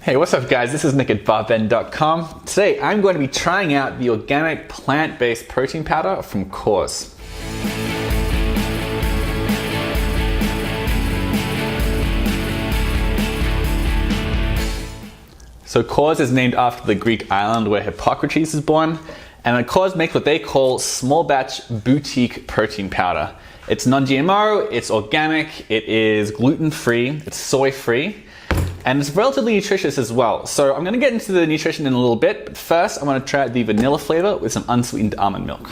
Hey, what's up guys? This is Nick at barben.com. Today I'm going to be trying out the organic plant-based protein powder from Kos. So Kos is named after the Greek island where Hippocrates is born, and Kos makes what they call small batch boutique protein powder. It's non-GMO, it's organic, it is gluten-free, it's soy-free, and it's relatively nutritious as well. So I'm going to get into the nutrition in a little bit, but first I want to try out the vanilla flavor with some unsweetened almond milk.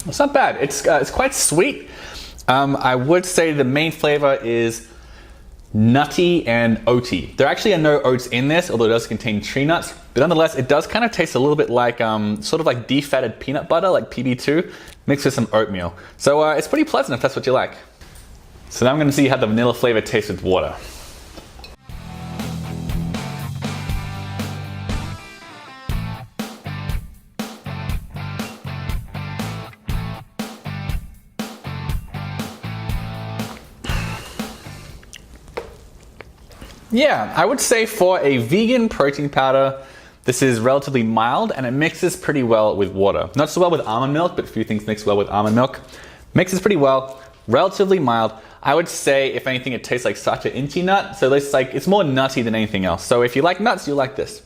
It's not bad. It's quite sweet. I would say the main flavor is nutty and oaty. There actually are no oats in this, although it does contain tree nuts. But nonetheless, it does kind of taste a little bit like sort of like defatted peanut butter, like PB2, mixed with some oatmeal. So it's pretty pleasant if that's what you like. So now I'm going to see how the vanilla flavor tastes with water. Yeah, I would say for a vegan protein powder, this is relatively mild and it mixes pretty well with water. Not so well with almond milk, but few things mix well with almond milk. Mixes pretty well, relatively mild. I would say, if anything, it tastes like Sacha Inchi nut. So it's more nutty than anything else. So if you like nuts, you'll like this.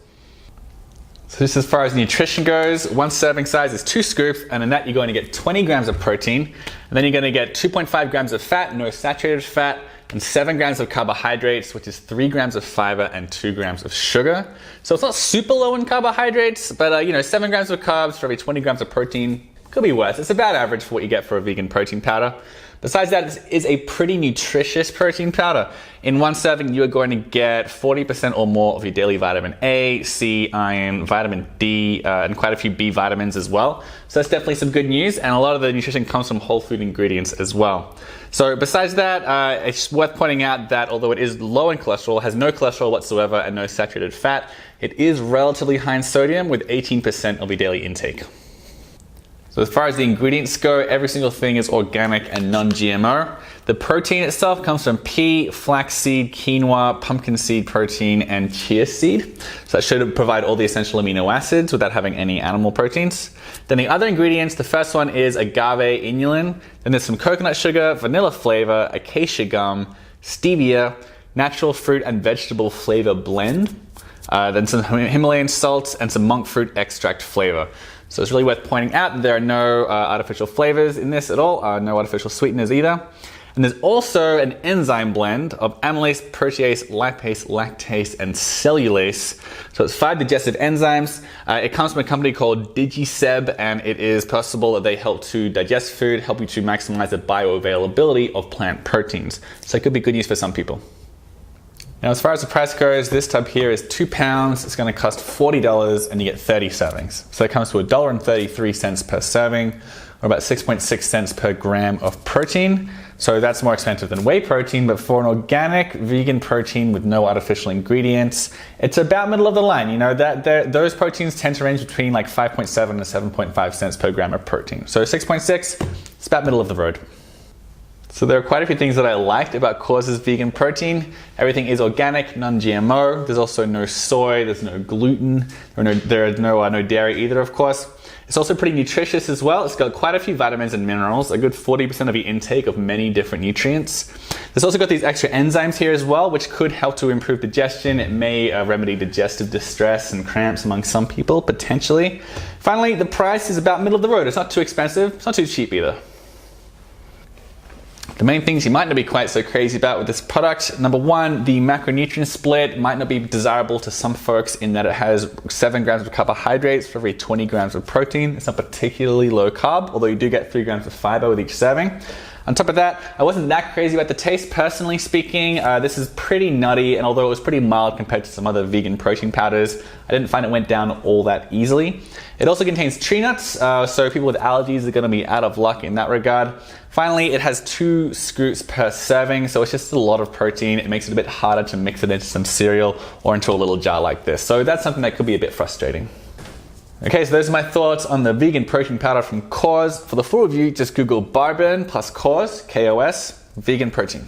So just as far as nutrition goes, one serving size is 2 scoops, and in that you're going to get 20 grams of protein, and then you're going to get 2.5 grams of fat, no saturated fat, and 7 grams of carbohydrates, which is 3 grams of fiber and 2 grams of sugar. So it's not super low in carbohydrates, but 7 grams of carbs for every 20 grams of protein could be worse. It's about average for what you get for a vegan protein powder. Besides that, this is a pretty nutritious protein powder. In one serving, you are going to get 40% or more of your daily vitamin A, C, iron, vitamin D, and quite a few B vitamins as well. So that's definitely some good news, and a lot of the nutrition comes from whole food ingredients as well. So besides that, it's worth pointing out that although it is low in cholesterol, has no cholesterol whatsoever and no saturated fat, it is relatively high in sodium with 18% of your daily intake. So as far as the ingredients go, every single thing is organic and non-GMO. The protein itself comes from pea, flaxseed, quinoa, pumpkin seed protein, and chia seed. So that should provide all the essential amino acids without having any animal proteins. Then the other ingredients, the first one is agave inulin. Then there's some coconut sugar, vanilla flavor, acacia gum, stevia, natural fruit and vegetable flavor blend. Then some Himalayan salt and some monk fruit extract flavor. So it's really worth pointing out that there are no artificial flavors in this at all, no artificial sweeteners either. And there's also an enzyme blend of amylase, protease, lipase, lactase, and cellulase. So it's 5 digestive enzymes. It comes from a company called DigiSeb, and it is possible that they help to digest food, help you to maximize the bioavailability of plant proteins. So it could be good news for some people. Now, as far as the price goes, this tub here is £2. It's going to cost $40 and you get 30 servings. So it comes to $1.33 per serving, or about 6.6 cents per gram of protein. So that's more expensive than whey protein, but for an organic vegan protein with no artificial ingredients, it's about middle of the line. You know, those proteins tend to range between like 5.7 and 7.5 cents per gram of protein. So 6.6, it's about middle of the road. So there are quite a few things that I liked about Kos's vegan protein. Everything is organic, non-GMO. There's also no soy, there's no gluten, there are no dairy either, of course. It's also pretty nutritious as well. It's got quite a few vitamins and minerals, a good 40% of your intake of many different nutrients. There's also got these extra enzymes here as well, which could help to improve digestion. It may remedy digestive distress and cramps among some people, potentially. Finally, the price is about middle of the road. It's not too expensive, it's not too cheap either. The main things you might not be quite so crazy about with this product: number one, the macronutrient split might not be desirable to some folks in that it has 7 grams of carbohydrates for every 20 grams of protein. It's not particularly low carb, although you do get 3 grams of fiber with each serving. On top of that, I wasn't that crazy about the taste, personally speaking. This is pretty nutty, and although it was pretty mild compared to some other vegan protein powders, I didn't find it went down all that easily. It also contains tree nuts, so people with allergies are going to be out of luck in that regard. Finally, it has 2 scoops per serving, so it's just a lot of protein. It makes it a bit harder to mix it into some cereal or into a little jar like this. So that's something that could be a bit frustrating. Okay, so those are my thoughts on the vegan protein powder from Kos. For the full review, just Google Barburn plus Kos, K-O-S, vegan protein.